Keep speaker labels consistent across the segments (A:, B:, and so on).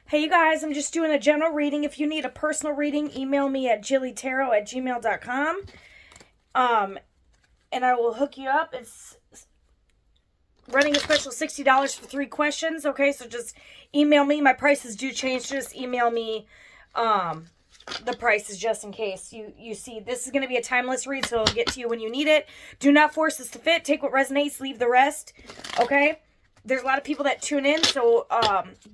A: Hey, you guys, I'm just doing a general reading. If you need a personal reading, email me at jillytarot@gmail.com. Um, and I will hook you up. It's running a special $60 for 3 questions. Okay, so just email me. My prices do change. Just email me the prices just in case you see. This is going to be a timeless read, so it'll get to you when you need it. Do not force this to fit. Take what resonates, leave the rest. Okay? There's a lot of people that tune in, so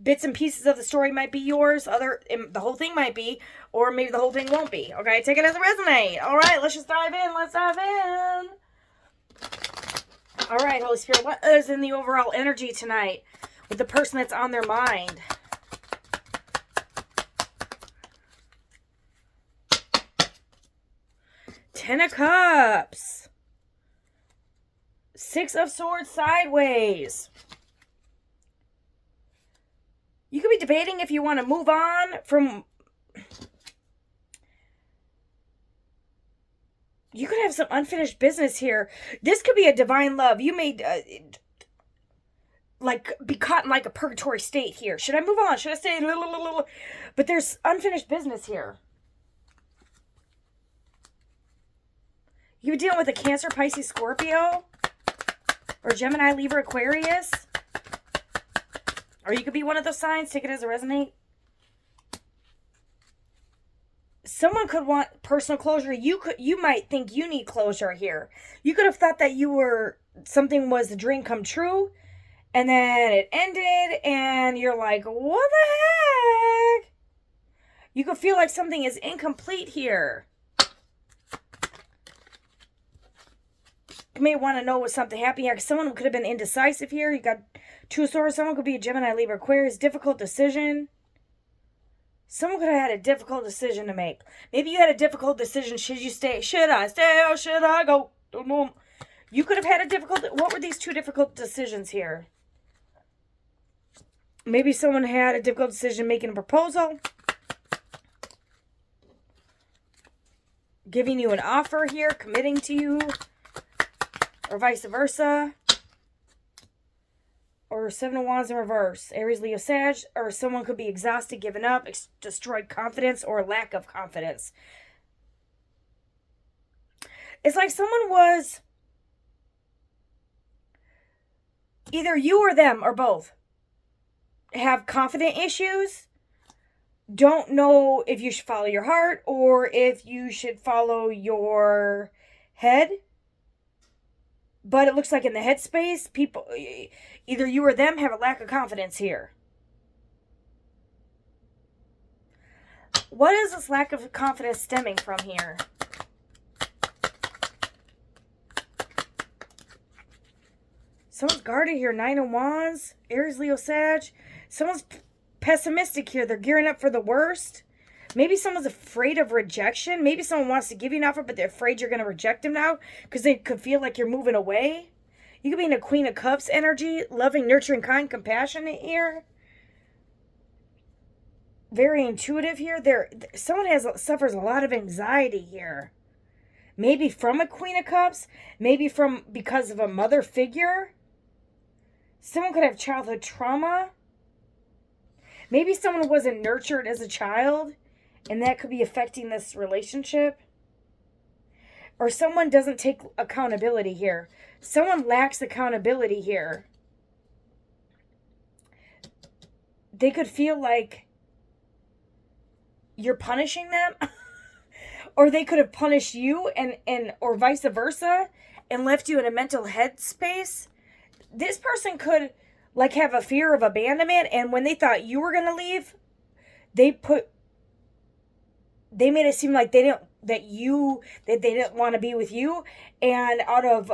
A: bits and pieces of the story might be yours. The whole thing might be, or maybe the whole thing won't be. Okay, take it as a resonate. All right, let's just dive in. Let's dive in. All right, Holy Spirit, what is in the overall energy tonight with the person that's on their mind? Ten of Cups. Six of Swords sideways. You could be debating if you want to move on from... You could have some unfinished business here. This could be a divine love. You may be caught in like a purgatory state here. Should I move on? Should I stay? But there's unfinished business here. You dealing with a Cancer, Pisces, Scorpio, or Gemini, Libra, Aquarius. Or you could be one of those signs. Take it as a resonate. Someone could want personal closure. You might think you need closure here. You could have thought that something was a dream come true, and then it ended, and you're like, what the heck? You could feel like something is incomplete here. You may want to know what something happened here, because someone could have been indecisive here. You got Two of Swords. Someone could be a Gemini, Libra, Aquarius. Difficult decision. Someone could have had a difficult decision to make. Maybe you had a difficult decision. Should you stay? Should I stay or should I go? You could have had a difficult... What were these two difficult decisions here? Maybe someone had a difficult decision making a proposal. Giving you an offer here. Committing to you. Or vice versa. Or Seven of Wands in reverse. Aries, Leo, Sag. Or someone could be exhausted, given up, destroyed confidence, or lack of confidence. It's like someone was... Either you or them, or both, have confident issues. Don't know if you should follow your heart, or if you should follow your head. But it looks like in the headspace, people... Either you or them have a lack of confidence here. What is this lack of confidence stemming from here? Someone's guarded here. Nine of Wands. Aries, Leo, Sag. Someone's pessimistic here. They're gearing up for the worst. Maybe someone's afraid of rejection. Maybe someone wants to give you an offer, but they're afraid you're going to reject them now because they could feel like you're moving away. You could be in a Queen of Cups energy. Loving, nurturing, kind, compassionate here. Very intuitive here. Someone suffers a lot of anxiety here. Maybe from a Queen of Cups. Maybe because of a mother figure. Someone could have childhood trauma. Maybe someone wasn't nurtured as a child, and that could be affecting this relationship. Or someone doesn't take accountability here. Someone lacks accountability here. They could feel like you're punishing them. Or they could have punished you or vice versa and left you in a mental headspace. This person could have a fear of abandonment, and when they thought you were going to leave, they made it seem like they didn't want to be with you, and out of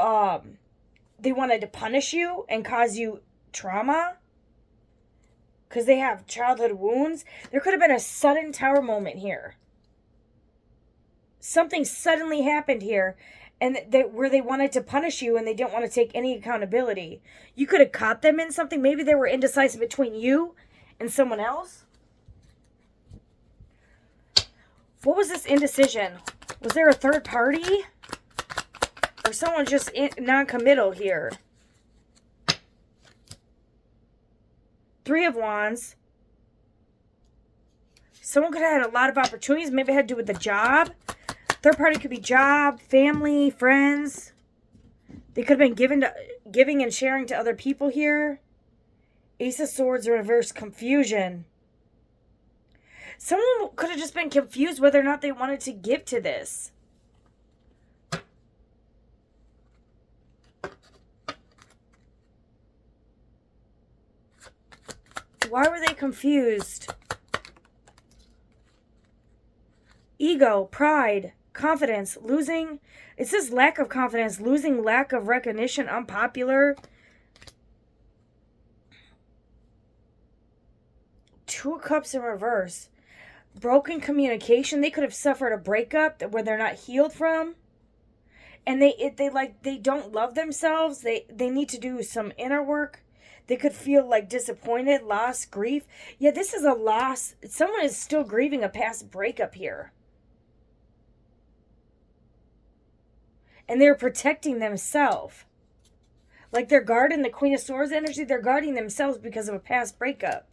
A: they wanted to punish you and cause you trauma because they have childhood wounds. There could have been a sudden tower moment here. Something suddenly happened here, and where they wanted to punish you and they didn't want to take any accountability. You could have caught them in something. Maybe they were indecisive between you and someone else. What was this indecision? Was there a third party? Or someone just non-committal here? Three of Wands. Someone could have had a lot of opportunities. Maybe it had to do with the job. Third party could be job, family, friends. They could have been giving and sharing to other people here. Ace of Swords reverse, confusion. Someone could have just been confused whether or not they wanted to give to this. Why were they confused? Ego, pride, confidence, losing. It says lack of confidence, losing, lack of recognition, unpopular. Two of Cups in reverse. Broken communication. They could have suffered a breakup where they're not healed from. And they don't love themselves. They need to do some inner work. They could feel like disappointed, loss, grief. Yeah, this is a loss. Someone is still grieving a past breakup here. And they're protecting themselves. Like they're guarding the Queen of Swords energy. They're guarding themselves because of a past breakup.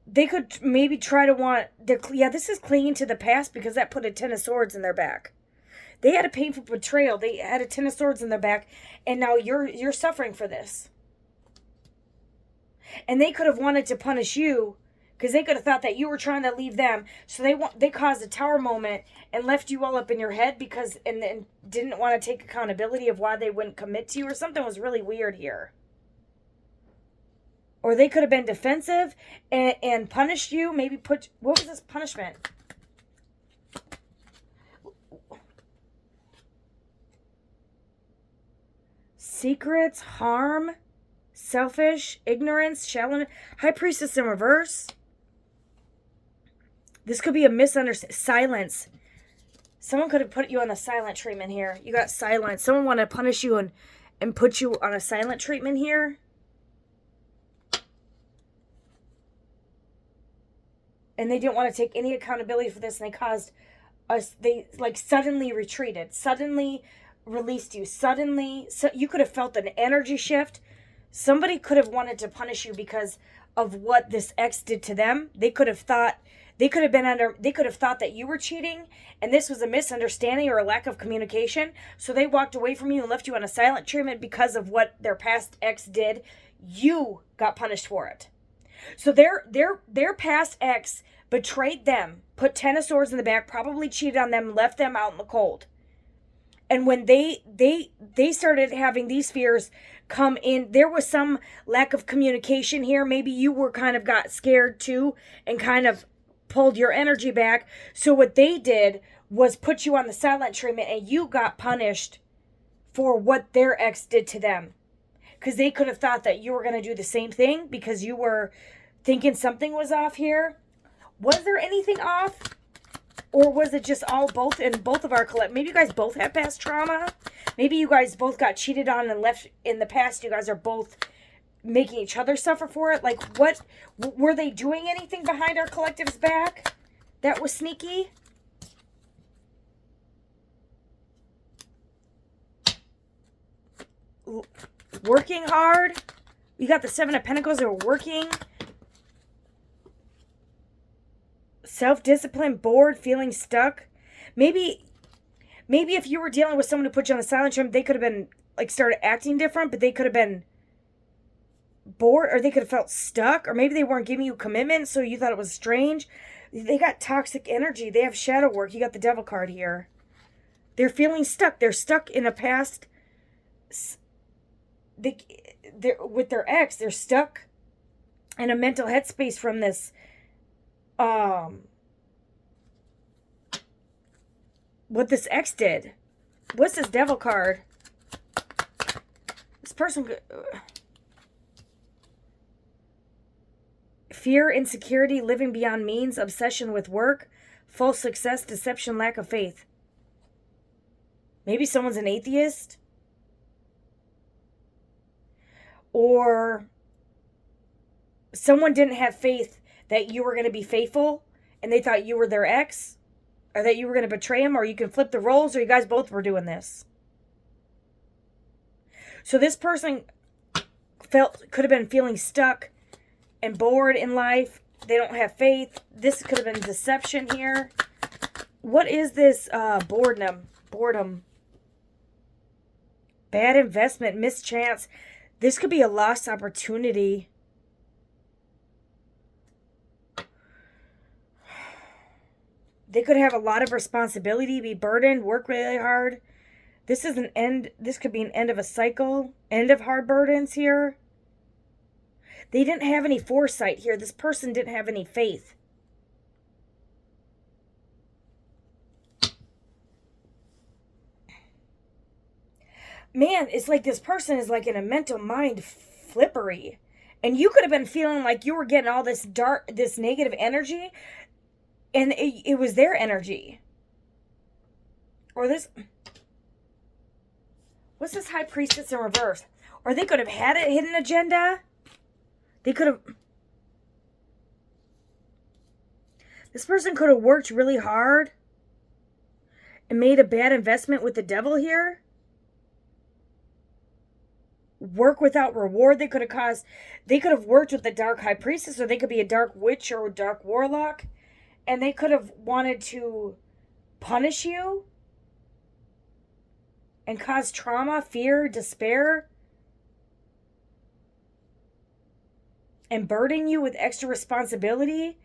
A: They could maybe try to this is clinging to the past because that put a Ten of Swords in their back. They had a painful betrayal. They had a Ten of Swords in their back, and now you're suffering for this. And they could have wanted to punish you because they could have thought that you were trying to leave them. So they caused a tower moment and left you all up in your head and then didn't want to take accountability of why they wouldn't commit to you, or something was really weird here. Or they could have been defensive and punished you. Maybe what was this punishment? Secrets, harm, selfish, ignorance, shallowness. High Priestess in reverse. This could be a misunderstanding. Silence. Someone could have put you on the silent treatment here. You got silence. Someone wanted to punish you and put you on a silent treatment here. And they didn't want to take any accountability for this, and they caused us, they like suddenly retreated, suddenly released you, suddenly, so you could have felt an energy shift. Somebody could have wanted to punish you because of what this ex did to them. They could have thought that you were cheating, and this was a misunderstanding or a lack of communication. So they walked away from you and left you on a silent treatment because of what their past ex did. You got punished for it. So their past ex betrayed them, put Ten of Swords in the back, probably cheated on them, left them out in the cold. And when they started having these fears come in, there was some lack of communication here. Maybe you were kind of got scared too and kind of pulled your energy back. So what they did was put you on the silent treatment, and you got punished for what their ex did to them. Because they could have thought that you were going to do the same thing because you were thinking something was off here. Was there anything off? Or was it just both of our maybe you guys both have past trauma? Maybe you guys both got cheated on and left in the past. You guys are both making each other suffer for it. Like, what? Were they doing anything behind our collective's back that was sneaky? Working hard. You got the Seven of Pentacles. They were working. Self-discipline, bored, feeling stuck. Maybe if you were dealing with someone who put you on the silent treatment, they could have been like started acting different, but they could have been bored, or they could have felt stuck, or maybe they weren't giving you commitment, so you thought it was strange. They got toxic energy. They have shadow work. You got the Devil card here. They're feeling stuck. They're stuck in a past. They're with their ex. They're stuck in a mental headspace from this. What this ex did. What's this Devil card? This person could, fear, insecurity, living beyond means, obsession with work, false success, deception, lack of faith. Maybe someone's an atheist. Or someone didn't have faith that you were going to be faithful, and they thought you were their ex, or that you were going to betray him, or you can flip the roles, or you guys both were doing this. So this person could have been feeling stuck and bored in life. They don't have faith. This could have been deception here. What is this boredom? Boredom. Bad investment, mischance. This could be a lost opportunity. They could have a lot of responsibility, be burdened, work really hard. This is an end. This could be an end of a cycle. End of hard burdens here. They didn't have any foresight here. This person didn't have any faith. Man, it's like this person is like in a mental mind flippery. And you could have been feeling like you were getting all this this negative energy, and it was their energy. Or this, what's this High Priestess in reverse? Or they could have had a hidden agenda. They could have, this person could have worked really hard and made a bad investment with the devil here. Work without reward. They could have worked with the dark high priestess, or they could be a dark witch or a dark warlock, and they could have wanted to punish you and cause trauma, fear, despair, and burden you with extra responsibility.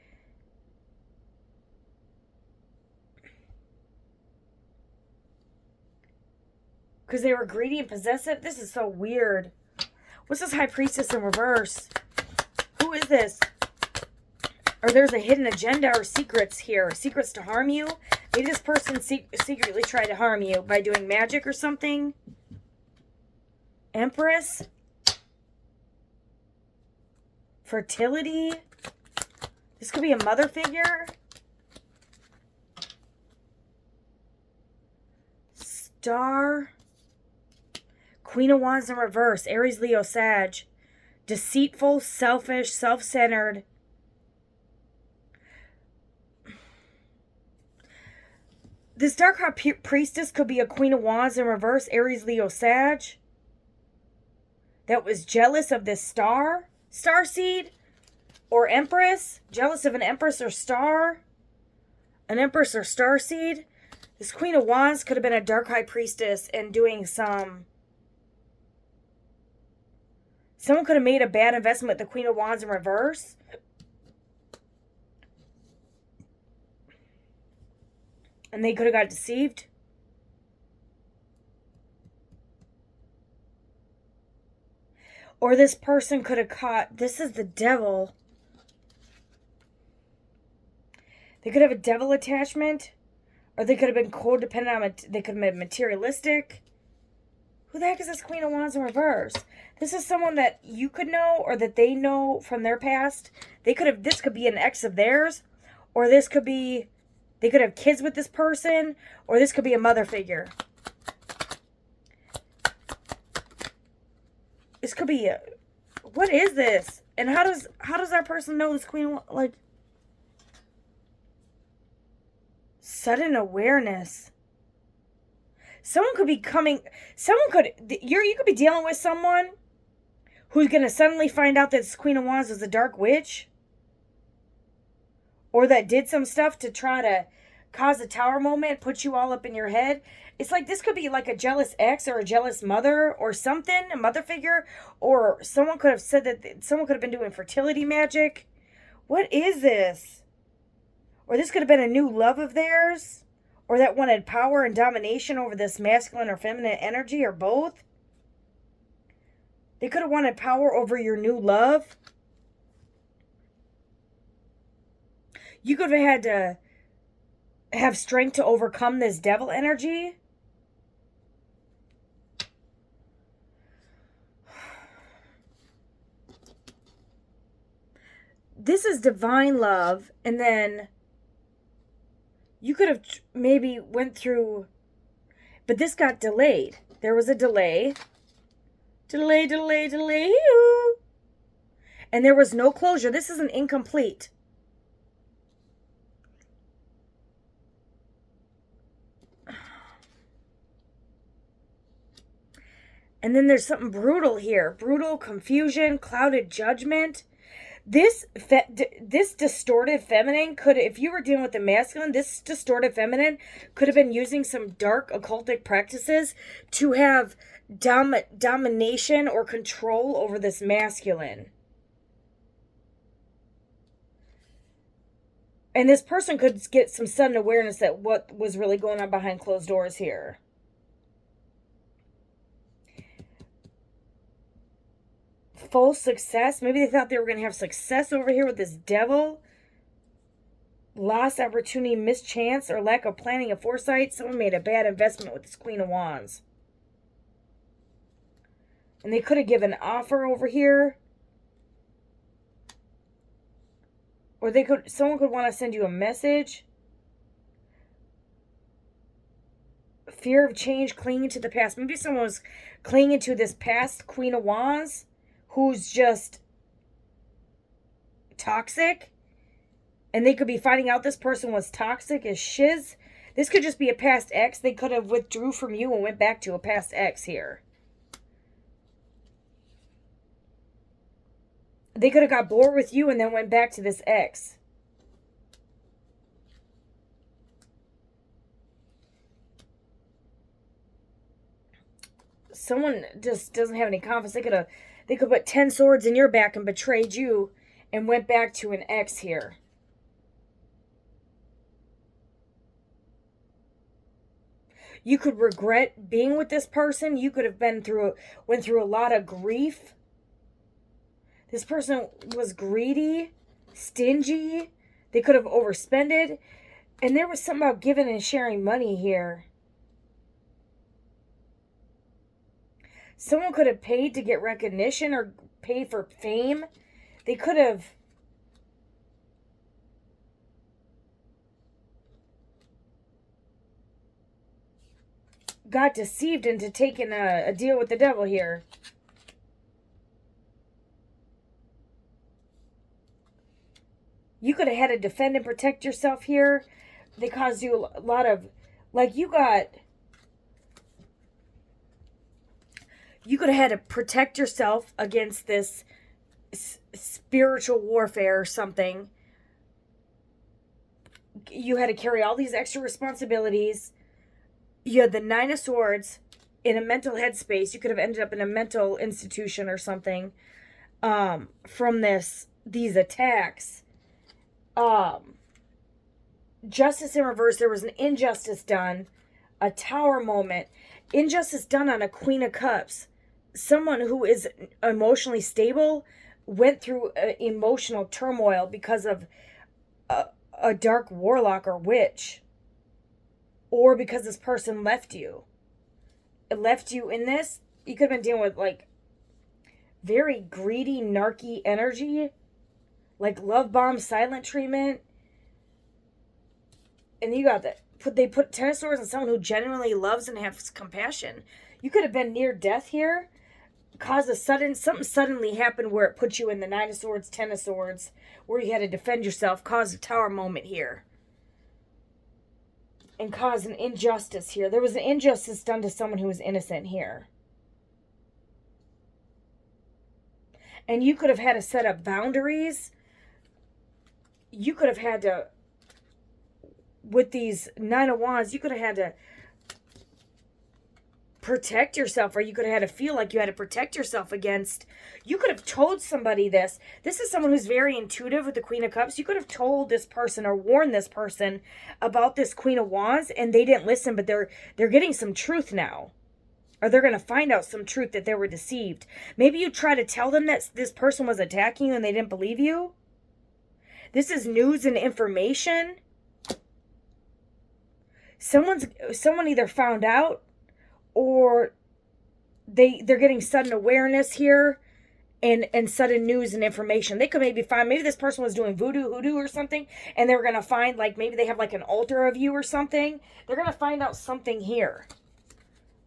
A: Because they were greedy and possessive. This is so weird. What's this High Priestess in reverse? Who is this? Or there's a hidden agenda or secrets here. Secrets to harm you. Maybe this person secretly tried to harm you by doing magic or something. Empress. Fertility. This could be a mother figure. Star. Queen of Wands in reverse. Aries, Leo, Sag. Deceitful, selfish, self-centered. This dark high priestess could be a Queen of Wands in reverse. Aries, Leo, Sag. That was jealous of this star seed, or empress. Jealous of an empress or star. An empress or star seed. This Queen of Wands could have been a dark high priestess and doing some... Someone could have made a bad investment with the Queen of Wands in reverse. And they could have got deceived. Or this person could have caught... This is the devil. They could have a devil attachment. Or they could have been codependent on... They could have been materialistic. Who the heck is this Queen of Wands in reverse? This is someone that you could know, or that they know from their past. They could have... This could be an ex of theirs. Or this could be... They could have kids with this person. Or this could be a mother figure. This could be a... What is this? And how does that person know this Queen... Like... Sudden awareness. Someone could be coming... Someone could... You could be dealing with someone who's going to suddenly find out that this Queen of Wands is a dark witch. Or that did some stuff to try to cause a tower moment, put you all up in your head. It's like this could be like a jealous ex or a jealous mother or something, a mother figure. Or someone could have said that someone could have been doing fertility magic. What is this? Or this could have been a new love of theirs. Or that wanted power and domination over this masculine or feminine energy, or both. They could have wanted power over your new love. You could have had to have strength to overcome this devil energy. This is divine love, and then you could have maybe went through, but this got delayed. There was a delay. Delay. And there was no closure. This is an incomplete. And then there's something brutal here. Brutal, confusion, clouded judgment. This distorted feminine could, if you were dealing with the masculine, this distorted feminine could have been using some dark occultic practices to have domination or control over this masculine. And this person could get some sudden awareness that what was really going on behind closed doors here. Full success. Maybe they thought they were going to have success over here with this devil. Lost opportunity, mischance, or lack of planning and foresight. Someone made a bad investment with this Queen of Wands. And they could have given an offer over here. Or someone could want to send you a message. Fear of change, clinging to the past. Maybe someone was clinging to this past Queen of Wands who's just toxic. And they could be finding out this person was toxic as shiz. This could just be a past ex. They could have withdrew from you and went back to a past ex here. They could have got bored with you and then went back to this ex. Someone just doesn't have any confidence. They could put 10 swords in your back and betrayed you and went back to an ex here. You could regret being with this person. You could have went through a lot of grief. This person was greedy, stingy. They could have overspended. And there was something about giving and sharing money here. Someone could have paid to get recognition or paid for fame. They could have got deceived into taking a deal with the devil here. You could have had to defend and protect yourself here. They caused you a lot of, like, you could have had to protect yourself against this spiritual warfare or something. You had to carry all these extra responsibilities. You had the Nine of Swords in a mental headspace. You could have ended up in a mental institution or something from these attacks. Justice in reverse. There was an injustice done. A Tower moment. Injustice done on a Queen of Cups. Someone who is emotionally stable went through emotional turmoil because of a dark warlock or witch. Or because this person left you. It left you in this. You could have been dealing with, like, very greedy, narky energy. Like love bomb, silent treatment. And you got that. They put 10 of Swords on someone who genuinely loves and has compassion. You could have been near death here. Something suddenly happened where it put you in the 9 of Swords, 10 of Swords, where you had to defend yourself, caused a Tower moment here. And caused an injustice here. There was an injustice done to someone who was innocent here. And you could have had to set up boundaries. You could have had to, with these 9 of Wands, you could have had to protect yourself, or you could have had to feel like you had to protect yourself against. You could have told somebody this. This is someone who's very intuitive with the Queen of Cups. You could have told this person or warned this person about this Queen of Wands, and they didn't listen, but they're getting some truth now. Or they're going to find out some truth that they were deceived. Maybe you try to tell them that this person was attacking you and they didn't believe you. This is news and information. Someone either found out, or they're getting sudden awareness here and sudden news and information. They could maybe find, maybe this person was doing hoodoo or something, and they're going to find, like, maybe they have like an altar of you or something. They're going to find out something here.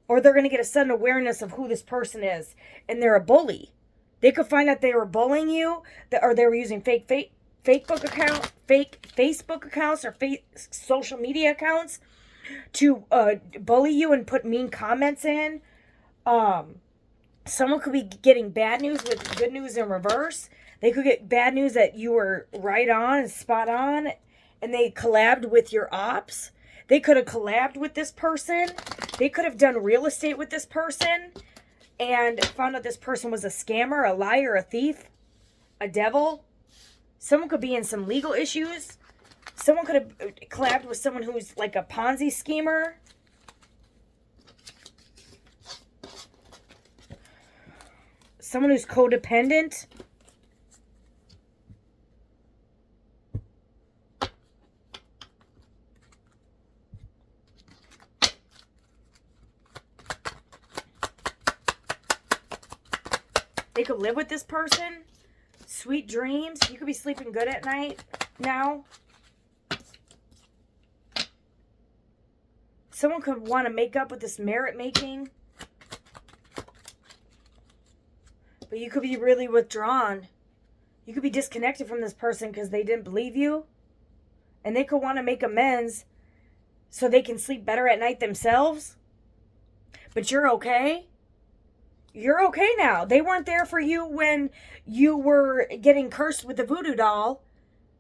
A: Or they're going to get a sudden awareness of who this person is, and they're a bully. They could find out they were bullying you, or they were using fake Facebook accounts, or fake social media accounts to bully you and put mean comments in. Someone could be getting bad news with good news in reverse. They could get bad news that you were right on and spot on, and they collabed with your ops. They could have collabed with this person. They could have done real estate with this person and found out this person was a scammer, a liar, a thief, a devil. Someone could be in some legal issues. Someone could have collabed with someone who's like a Ponzi schemer. Someone who's codependent. They could live with this person. Sweet dreams. You could be sleeping good at night now. Someone could want to make up with this merit making. But you could be really withdrawn. You could be disconnected from this person because they didn't believe you. And they could want to make amends so they can sleep better at night themselves. But you're okay. You're okay now. They weren't there for you when you were getting cursed with the voodoo doll.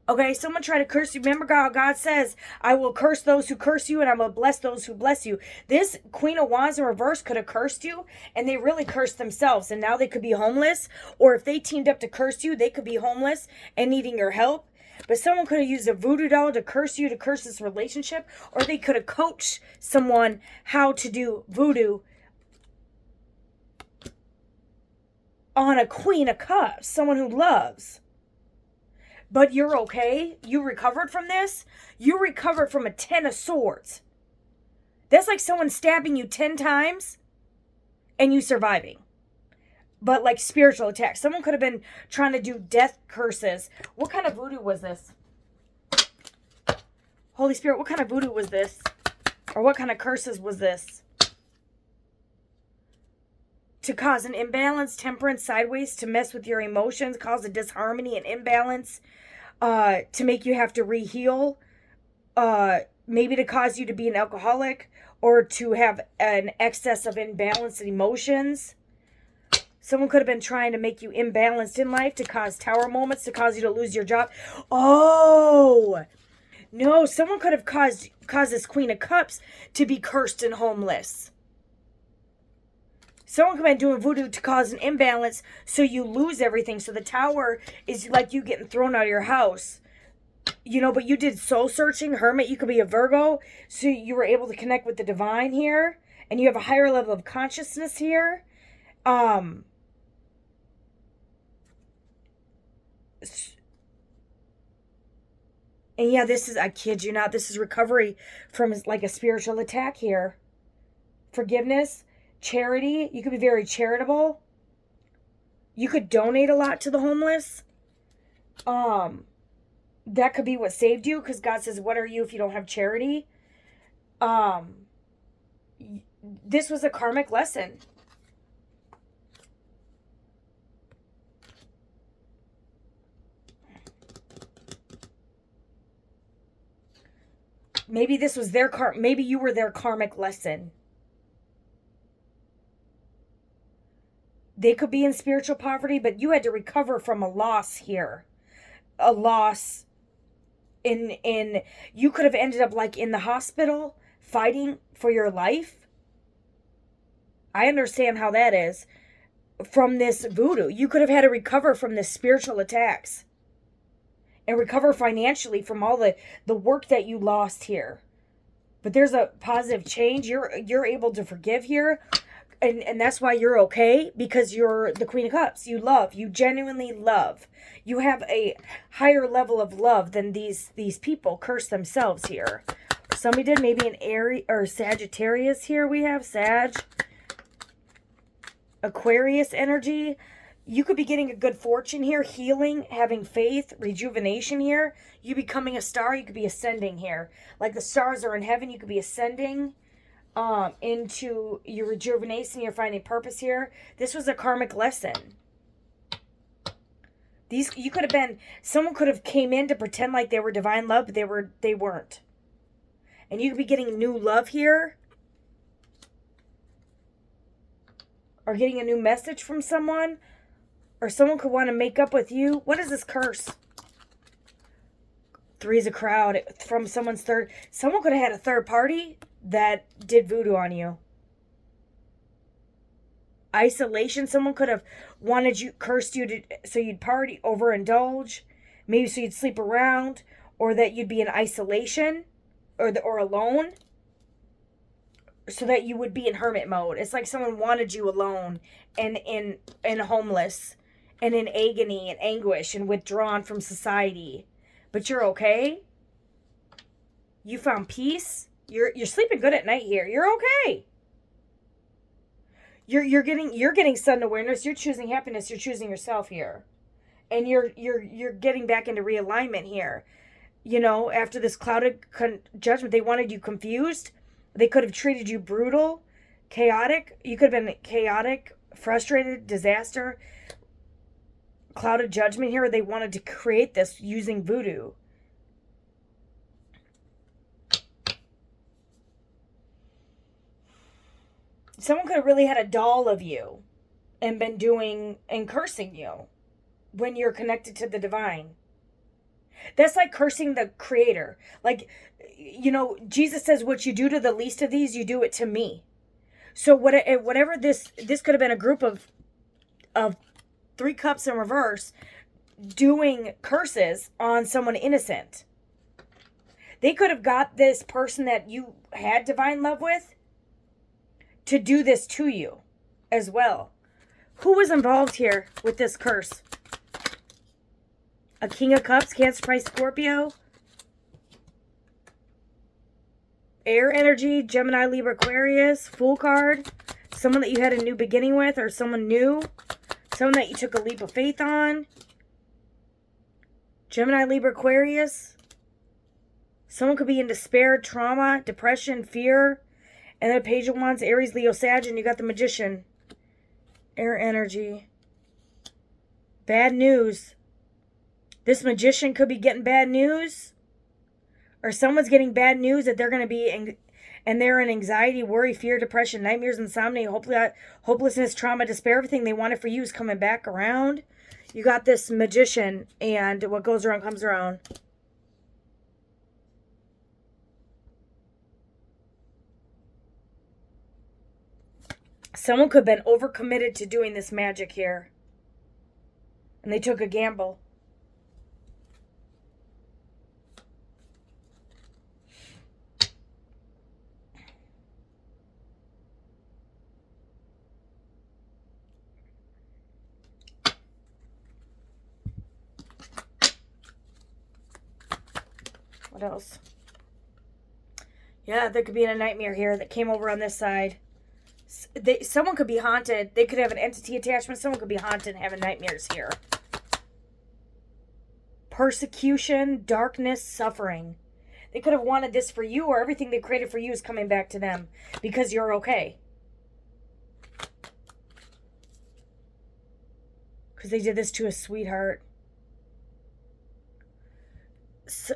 A: Okay, someone tried to curse you. Remember God says, I will curse those who curse you and I will bless those who bless you. This Queen of Wands in reverse could have cursed you and they really cursed themselves and now they could be homeless. Or if they teamed up to curse you, they could be homeless and needing your help. But someone could have used a voodoo doll to curse you, to curse this relationship. Or they could have coached someone how to do voodoo on a Queen of Cups, someone who loves. But you're okay. You recovered from this. You recovered from a 10 of Swords. That's like someone stabbing you 10 times and you surviving. But like spiritual attacks. Someone could have been trying to do death curses. What kind of voodoo was this? Holy Spirit, what kind of voodoo was this? Or what kind of curses was this? To cause an imbalance, temperance, sideways, to mess with your emotions, cause a disharmony and imbalance, to make you have to re-heal, maybe to cause you to be an alcoholic, or to have an excess of imbalanced emotions. Someone could have been trying to make you imbalanced in life, to cause tower moments, to cause you to lose your job. Oh! No, someone could have caused this Queen of Cups to be cursed and homeless. Someone could have been doing voodoo to cause an imbalance so you lose everything. So the tower is like you getting thrown out of your house. You know, but you did soul searching. Hermit, you could be a Virgo. So you were able to connect with the divine here. And you have a higher level of consciousness here. And yeah, this is, I kid you not, this is recovery from like a spiritual attack here. Forgiveness. Charity, you could be very charitable. You could donate a lot to the homeless. That could be what saved you, because God says, what are you if you don't have charity? This was a karmic lesson. Maybe this was their maybe you were their karmic lesson. They could be in spiritual poverty, but you had to recover from a loss here. A loss in you could have ended up like in the hospital fighting for your life. I understand how that is. From this voodoo, you could have had to recover from this spiritual attacks. And recover financially from all the work that you lost here. But there's a positive change. You're able to forgive here. And that's why you're okay, because you're the Queen of Cups. You love. You genuinely love. You have a higher level of love than these people curse themselves here. Somebody did maybe an Aries or Sagittarius here. We have Sag. Aquarius energy. You could be getting a good fortune here. Healing, having faith, rejuvenation here. You becoming a star. You could be ascending here. Like the stars are in heaven. You could be ascending into your rejuvenation, you're finding purpose here. This was a karmic lesson. You could have been, someone could have came in to pretend like they were divine love, but they weren't. And you could be getting new love here. Or getting a new message from someone. Or someone could want to make up with you. What is this curse? 3 is a crowd from someone's third. Someone could have had a third party that did voodoo on you. Isolation. Someone could have wanted you, cursed you to, so you'd party, overindulge. Maybe so you'd sleep around, or that you'd be in isolation, or alone, so that you would be in hermit mode. It's like someone wanted you alone and homeless and in agony and anguish and withdrawn from society. But you're okay. You found peace. You're sleeping good at night here. You're okay. You're getting sudden awareness. You're choosing happiness. You're choosing yourself here. And you're getting back into realignment here. You know, after this clouded judgment, they wanted you confused. They could have treated you brutal, chaotic. You could have been chaotic, frustrated, disaster, clouded judgment here. They wanted to create this using voodoo. Someone could have really had a doll of you and been doing and cursing you when you're connected to the divine. That's like cursing the creator. Like, you know, Jesus says, what you do to the least of these, you do it to me. So whatever this could have been a group of 3 cups in reverse doing curses on someone innocent. They could have got this person that you had divine love with to do this to you as well. Who was involved here with this curse? A King of Cups, Cancer, Pisces, Scorpio. Air energy, Gemini, Libra, Aquarius, Fool card. Someone that you had a new beginning with, or someone new. Someone that you took a leap of faith on. Gemini, Libra, Aquarius. Someone could be in despair, trauma, depression, fear. And then Page of Wands, Aries, Leo, Sag, and you got the Magician. Air energy. Bad news. This Magician could be getting bad news. Or someone's getting bad news that they're going to be, and they're in anxiety, worry, fear, depression, nightmares, insomnia, hopelessness, trauma, despair. Everything they wanted for you is coming back around. You got this Magician, and what goes around comes around. Someone could have been overcommitted to doing this magic here. And they took a gamble. What else? Yeah, there could be a nightmare here that came over on this side. Someone could be haunted. They could have an entity attachment. Someone could be haunted and having nightmares here. Persecution, darkness, suffering. They could have wanted this for you, or everything they created for you is coming back to them because you're okay. Because they did this to a sweetheart.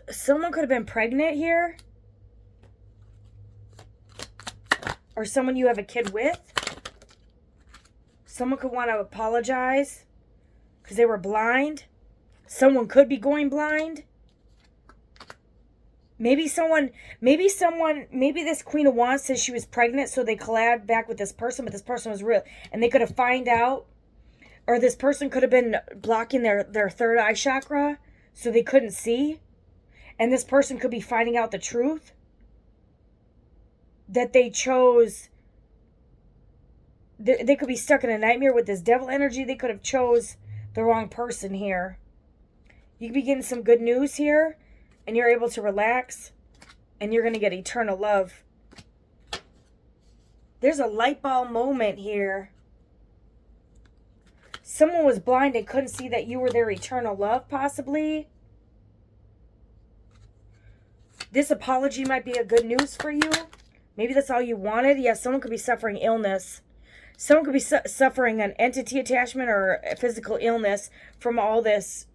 A: Someone could have been pregnant here. Or someone you have a kid with. Someone could want to apologize because they were blind. Someone could be going blind. Maybe this Queen of Wands says she was pregnant, so they collabed back with this person, but this person was real. And they could have found out, or this person could have been blocking their third eye chakra, so they couldn't see. And this person could be finding out the truth. That they chose, they could be stuck in a nightmare with this devil energy. They could have chose the wrong person here. You could be getting some good news here, and you're able to relax, and you're going to get eternal love. There's a light bulb moment here. Someone was blind and couldn't see that you were their eternal love, possibly. This apology might be a good news for you. Maybe that's all you wanted. Yeah, someone could be suffering illness. Someone could be suffering an entity attachment or a physical illness from all this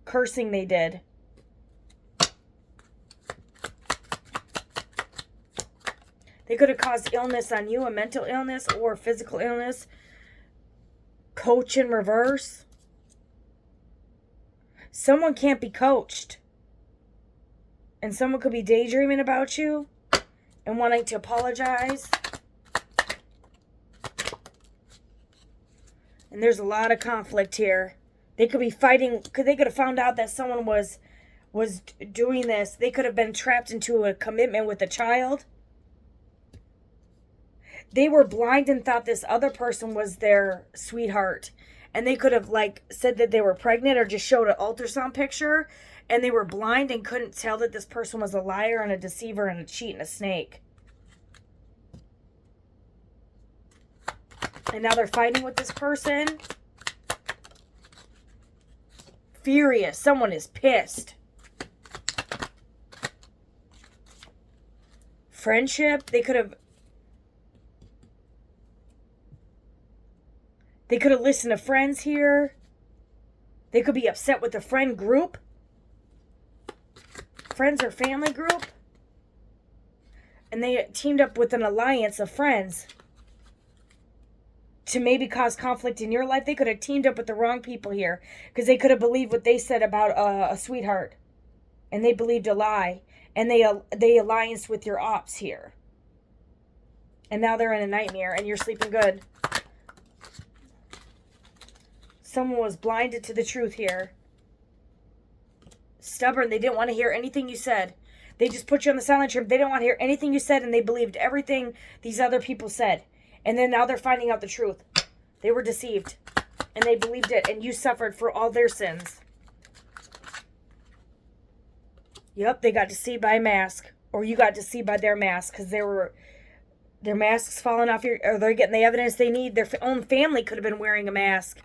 A: cursing they did. They could have caused illness on you, a mental illness or physical illness. Coach in reverse. Someone can't be coached. And someone could be daydreaming about you and wanting to apologize. And there's a lot of conflict here. They could be fighting, because they could have found out that someone was doing this. They could have been trapped into a commitment with a child. They were blind and thought this other person was their sweetheart. And they could have, like, said that they were pregnant or just showed an ultrasound picture. And they were blind and couldn't tell that this person was a liar and a deceiver and a cheat and a snake. And now they're fighting with this person. Furious. Someone is pissed. Friendship. They could have listened to friends here. They could be upset with a friend group. Friends or family group. And they teamed up with an alliance of friends to maybe cause conflict in your life. They could have teamed up with the wrong people here, because they could have believed what they said about a sweetheart, and they believed a lie, and they allianced with your ops here, and now they're in a nightmare and you're sleeping good. Someone was blinded to the truth here. Stubborn. They didn't want to hear anything you said. They just put you on the silent treatment. They didn't want to hear anything you said, and they believed everything these other people said. And then now they're finding out the truth. They were deceived. And they believed it. And you suffered for all their sins. Yep, they got deceived by a mask. Or you got deceived by their mask. Because their masks falling off or they're getting the evidence they need. Their own family could have been wearing a mask.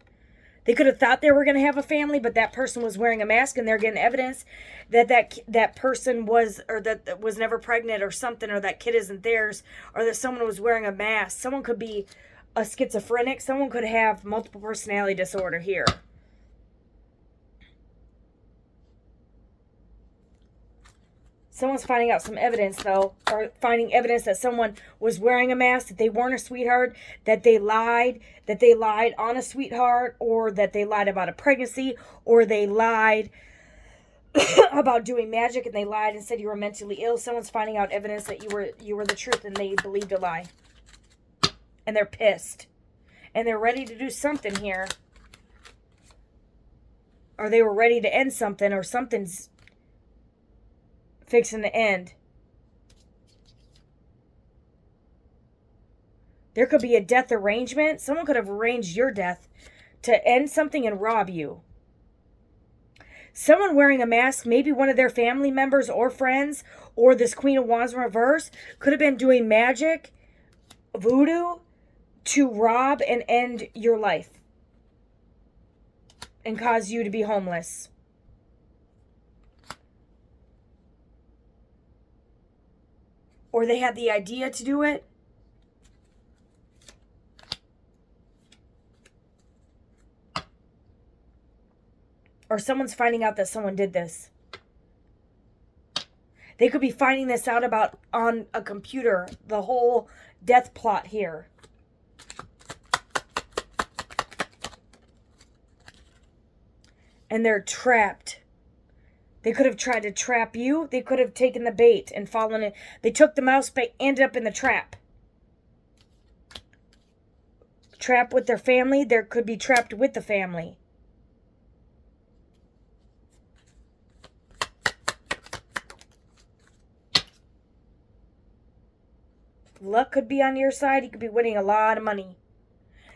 A: They could have thought they were going to have a family, but that person was wearing a mask, and they're getting evidence that person was, or that was never pregnant or something, or that kid isn't theirs, or that someone was wearing a mask. Someone could be a schizophrenic. Someone could have multiple personality disorder here. Someone's finding out some evidence, though, or finding evidence that someone was wearing a mask, that they weren't a sweetheart, that they lied on a sweetheart, or that they lied about a pregnancy, or they lied about doing magic, and they lied and said you were mentally ill. Someone's finding out evidence that you were the truth, and they believed a lie. And they're pissed. And they're ready to do something here. Or they were ready to end something, or something's fixing to end. There could be a death arrangement. Someone could have arranged your death to end something and rob you. Someone wearing a mask, maybe one of their family members or friends, or this Queen of Wands in reverse, could have been doing magic, voodoo, to rob and end your life. And cause you to be homeless. Or they had the idea to do it. Or someone's finding out that someone did this. They could be finding this out about on a computer. The whole death plot here. And they're trapped. They could have tried to trap you. They could have taken the bait and fallen in. They took the mouse bait, ended up in the trap. Trap with their family. There could be trapped with the family. Luck could be on your side. You could be winning a lot of money.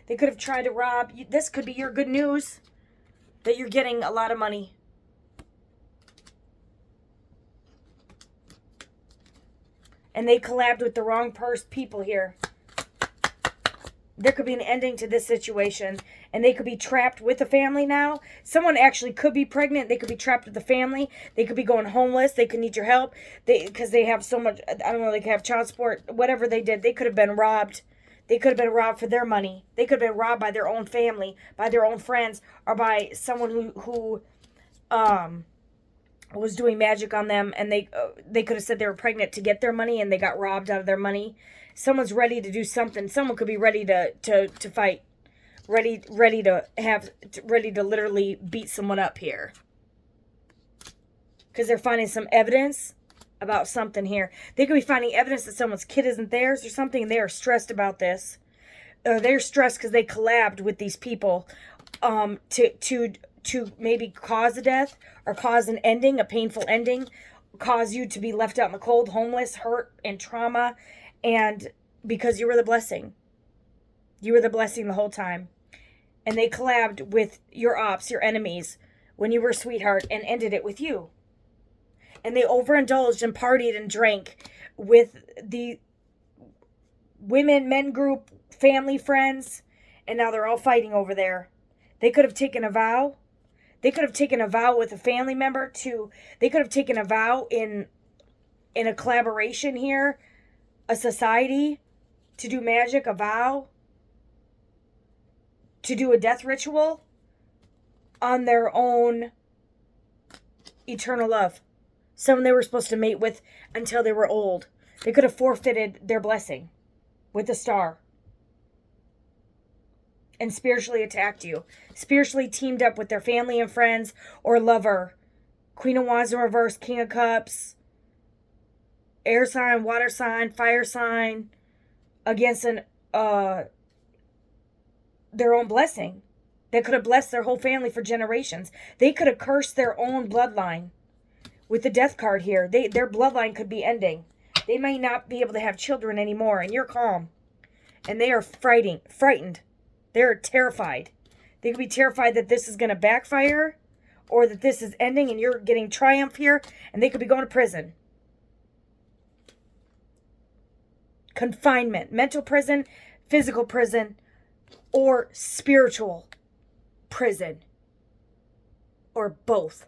A: They could have tried to rob you. This could be your good news. That you're getting a lot of money. And they collabed with the wrong people here. There could be an ending to this situation. And they could be trapped with the family now. Someone actually could be pregnant. They could be trapped with the family. They could be going homeless. They could need your help. Because they have so much, I don't know, they could have child support. Whatever they did, they could have been robbed. They could have been robbed for their money. They could have been robbed by their own family, by their own friends, or by someone who was doing magic on them, and they could have said they were pregnant to get their money, and they got robbed out of their money. Someone's ready to do something. Someone could be ready to fight. ready to literally beat someone up here. Because they're finding some evidence about something here. They could be finding evidence that someone's kid isn't theirs or something, and they are stressed about this. They're stressed because they collabed with these people to maybe cause a death or cause an ending, a painful ending, cause you to be left out in the cold, homeless, hurt, and trauma, and because you were the blessing. You were the blessing the whole time. And they collabed with your ops, your enemies, when you were a sweetheart, and ended it with you. And they overindulged and partied and drank with the women, men group, family, friends, and now they're all fighting over there. They could have taken a vow. They could have taken a vow with a family member they could have taken a vow in a collaboration here, a society, to do magic, a vow, to do a death ritual on their own eternal love. Someone they were supposed to mate with until they were old. They could have forfeited their blessing with the star. And spiritually attacked you. Spiritually teamed up with their family and friends or lover. Queen of Wands in reverse, King of Cups. Air sign, water sign, fire sign. Against their own blessing. They could have blessed their whole family for generations. They could have cursed their own bloodline. With the death card here, their bloodline could be ending. They may not be able to have children anymore, and you're calm. And they are frightened. They're terrified. They could be terrified that this is going to backfire, or that this is ending and you're getting triumph here, and they could be going to prison. Confinement, mental prison, physical prison, or spiritual prison, or both.